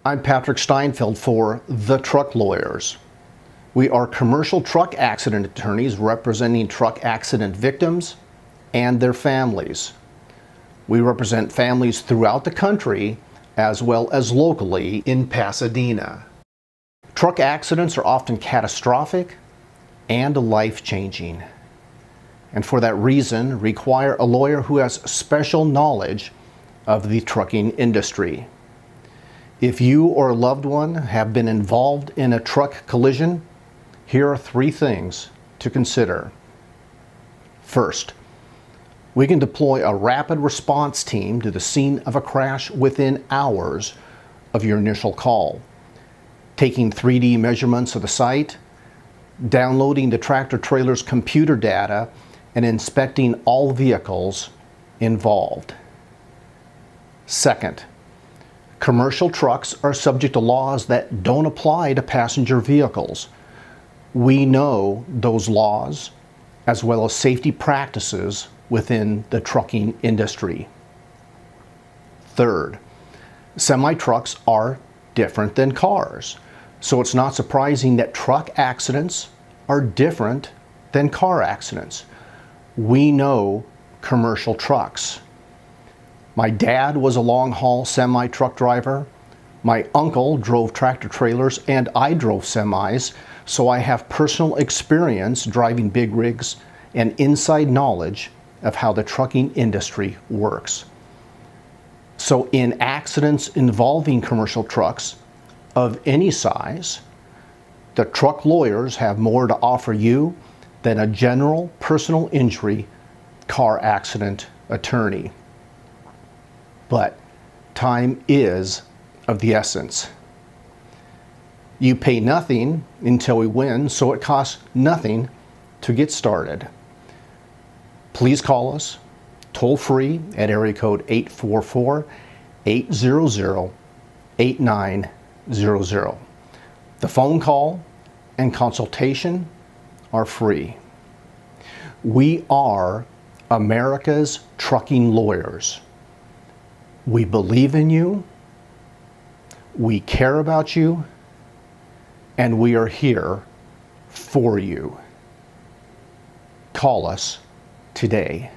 I'm Patrick Steinfeld for The Truck Lawyers. We are commercial truck accident attorneys representing truck accident victims and their families. We represent families throughout the country as well as locally in Pasadena. Truck accidents are often catastrophic and life-changing, and for that reason require a lawyer who has special knowledge of the trucking industry. If you or a loved one have been involved in a truck collision, here are 3 things to consider. First, we can deploy a rapid response team to the scene of a crash within hours of your initial call, taking 3D measurements of the site, downloading the tractor-trailer's computer data, and inspecting all vehicles involved. Second, commercial trucks are subject to laws that don't apply to passenger vehicles. We know those laws, as well as safety practices within the trucking industry. Third, semi-trucks are different than cars, so it's not surprising that truck accidents are different than car accidents. We know commercial trucks. My dad was a long-haul semi-truck driver. My uncle drove tractor-trailers and I drove semis, so I have personal experience driving big rigs and inside knowledge of how the trucking industry works. So in accidents involving commercial trucks of any size, the truck lawyers have more to offer you than a general personal injury car accident attorney. But time is of the essence. You pay nothing until we win, so it costs nothing to get started. Please call us toll-free at area code 844-800-8900. The phone call and consultation are free. We are America's trucking lawyers. We believe in you, we care about you, and we are here for you. Call us today.